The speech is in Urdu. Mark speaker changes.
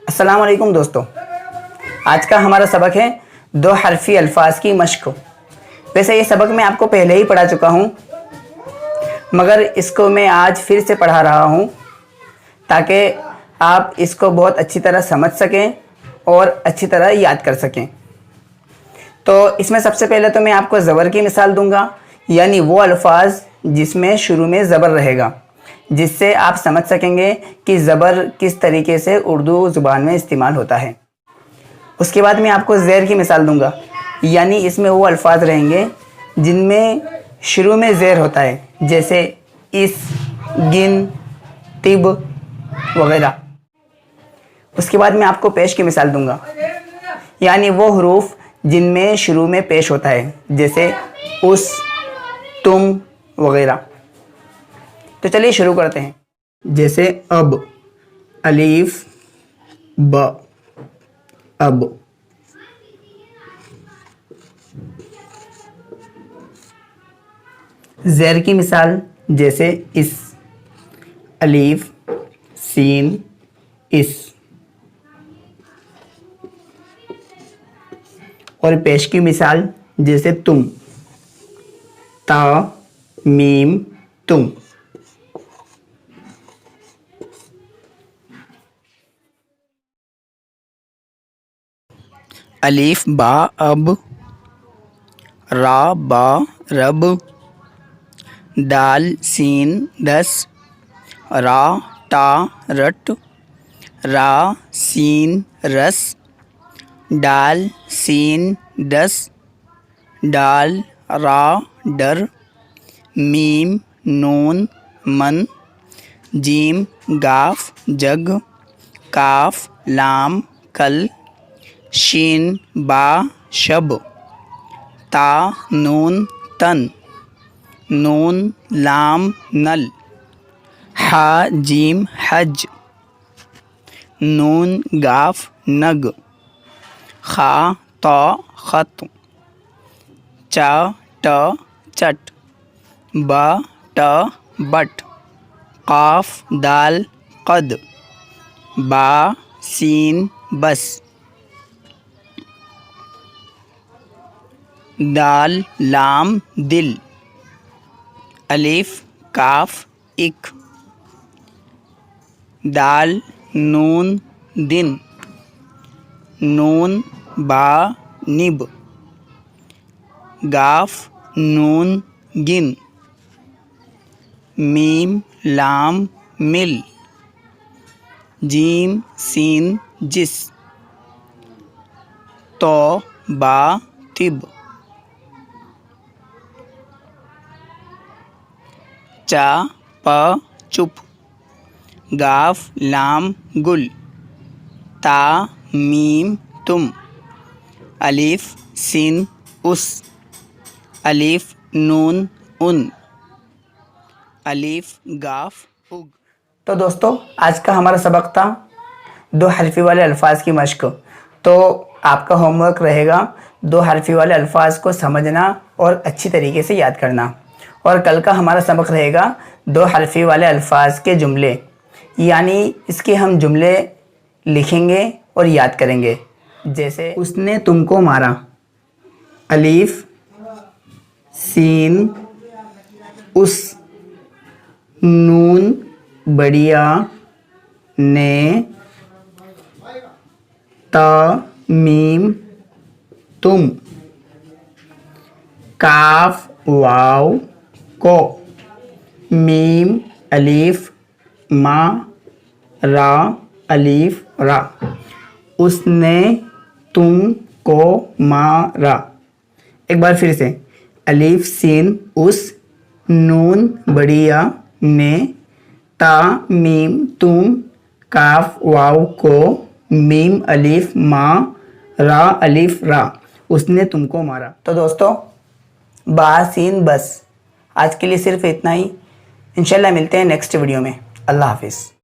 Speaker 1: السلام علیکم دوستو، آج کا ہمارا سبق ہے دو حرفی الفاظ کی مشق۔ ویسے یہ سبق میں آپ کو پہلے ہی پڑھا چکا ہوں، مگر اس کو میں آج پھر سے پڑھا رہا ہوں تاکہ آپ اس کو بہت اچھی طرح سمجھ سکیں اور اچھی طرح یاد کر سکیں۔ تو اس میں سب سے پہلے تو میں آپ کو زبر کی مثال دوں گا، یعنی وہ الفاظ جس میں شروع میں زبر رہے گا، جس سے آپ سمجھ سکیں گے کہ زبر کس طریقے سے اردو زبان میں استعمال ہوتا ہے۔ اس کے بعد میں آپ کو زیر کی مثال دوں گا، یعنی اس میں وہ الفاظ رہیں گے جن میں شروع میں زیر ہوتا ہے، جیسے اس، گن، طب وغیرہ۔ اس کے بعد میں آپ کو پیش کی مثال دوں گا، یعنی وہ حروف جن میں شروع میں پیش ہوتا ہے، جیسے اس، تم وغیرہ۔ تو چلیے شروع کرتے ہیں۔ جیسے اب، الف ب، اب۔ زیر کی مثال جیسے اس، الف سین اس۔ اور پیش کی مثال جیسے تم، تا میم تم۔ الف با اب، را با رب، دال سین دس، را ٹا رٹ، را سین رس، ڈال سین ڈس، ڈال را ڈر، میم نون من، جیم گاف جگ، کاف لام کل، شین با شب، تا نون تن، نون لام نل، ہا جیم حج، نون گاف نگ، خا تا خط، چا ٹا چٹ، با ٹا بٹ، قاف دال قد، با سین بس، دال لام دل، الف کاف اک، دال نون دن، نون با نب، گاف نون گن، میم لام مل، جیم سین جس، تو با طب، چا پا چپ، گاف لام گل، تا میم تم، الف سین اس، الف نون ان، الف گاف اگ۔ تو دوستو آج کا ہمارا سبق تھا دو حرفی والے الفاظ کی مشق۔ تو آپ کا ہوم ورک رہے گا دو حرفی والے الفاظ کو سمجھنا اور اچھی طریقے سے یاد کرنا۔ اور کل کا ہمارا سبق رہے گا دو حرفی والے الفاظ کے جملے، یعنی اس کے ہم جملے لکھیں گے اور یاد کریں گے۔ جیسے اس نے تم کو مارا، الف سین اس، نون بڑیا نے، تا میم تم، کاف واو کو، میم الف ما، را الف را، اس نے تم کو مارا۔ ایک بار پھر سے، الف سین اس، نون بڑیا نے، تا میم تم، کاف واو کو، میم الف ما، را الف را، اس نے تم کو مارا۔ تو دوستو با سین بس، آج کے لیے صرف اتنا ہی۔ انشاءاللہ ملتے ہیں نیکسٹ ویڈیو میں۔ اللہ حافظ۔